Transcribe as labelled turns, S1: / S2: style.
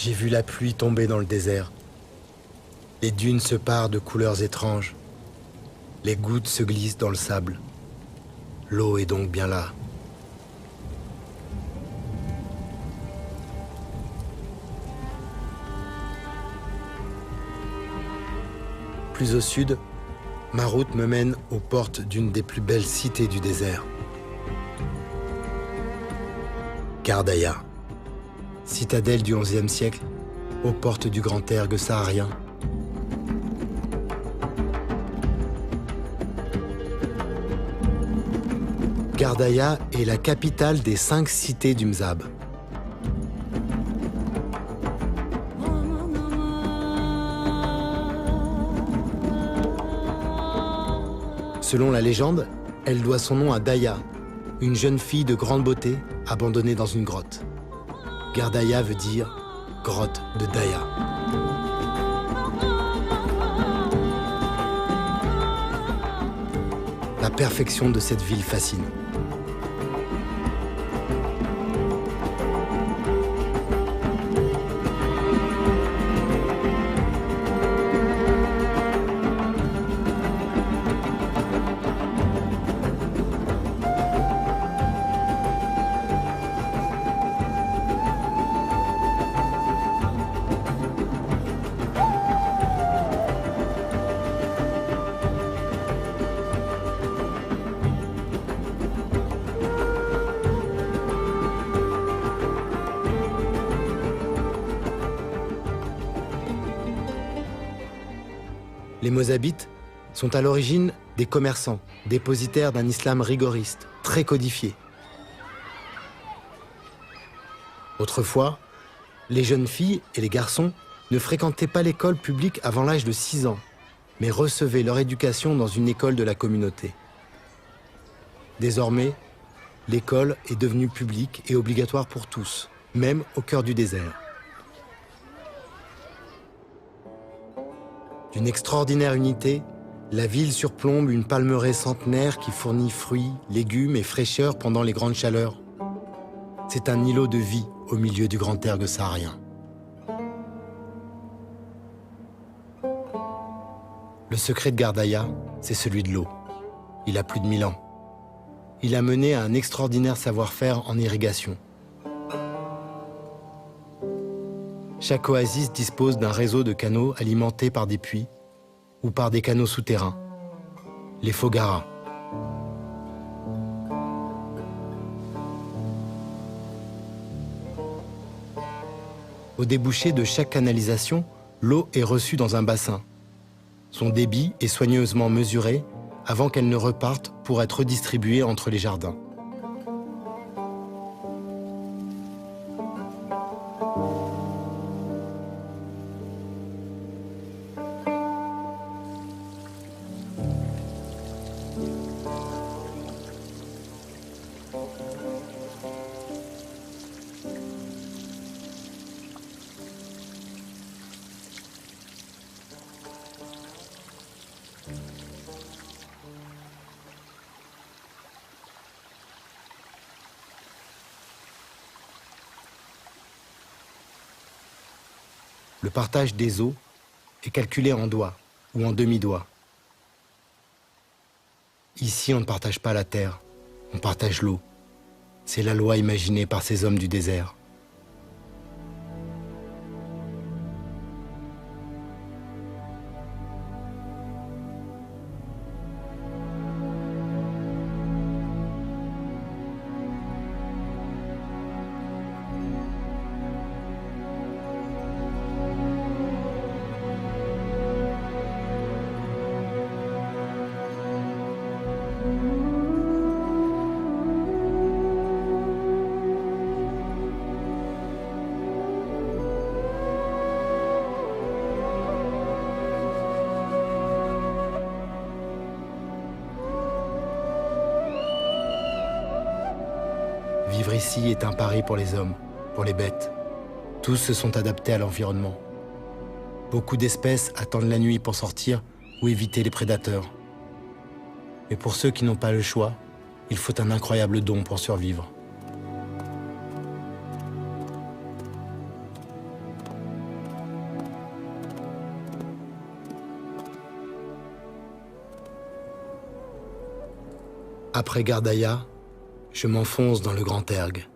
S1: J'ai vu la pluie tomber dans le désert. Les dunes se parent de couleurs étranges. Les gouttes se glissent dans le sable. L'eau est donc bien là. Plus au sud, ma route me mène aux portes d'une des plus belles cités du désert. Gardaïa, citadelle du XIe siècle, aux portes du grand ergue saharien. Gardaïa est la capitale des 5 cités du Mzab. Selon la légende, elle doit son nom à Daya, une jeune fille de grande beauté abandonnée dans une grotte. Gardaïa veut dire « grotte de Daya ». La perfection de cette ville fascine. Les Mozabites sont à l'origine des commerçants, dépositaires d'un islam rigoriste, très codifié. Autrefois, les jeunes filles et les garçons ne fréquentaient pas l'école publique avant l'âge de 6 ans, mais recevaient leur éducation dans une école de la communauté. Désormais, l'école est devenue publique et obligatoire pour tous, même au cœur du désert. D'une extraordinaire unité, la ville surplombe une palmeraie centenaire qui fournit fruits, légumes et fraîcheur pendant les grandes chaleurs. C'est un îlot de vie au milieu du grand ergue saharien. Le secret de Gardaïa, c'est celui de l'eau. Il a plus de 1000 ans. Il a mené à un extraordinaire savoir-faire en irrigation. Chaque oasis dispose d'un réseau de canaux alimentés par des puits ou par des canaux souterrains, les Fogaras. Au débouché de chaque canalisation, l'eau est reçue dans un bassin. Son débit est soigneusement mesuré avant qu'elle ne reparte pour être redistribuée entre les jardins. Le partage des eaux est calculé en doigts ou en demi-doigts. Ici, on ne partage pas la terre, on partage l'eau. C'est la loi imaginée par ces hommes du désert. Vivre ici est un pari pour les hommes, pour les bêtes. Tous se sont adaptés à l'environnement. Beaucoup d'espèces attendent la nuit pour sortir ou éviter les prédateurs. Mais pour ceux qui n'ont pas le choix, il faut un incroyable don pour survivre. Après Gardaïa, je m'enfonce dans le Grand Erg.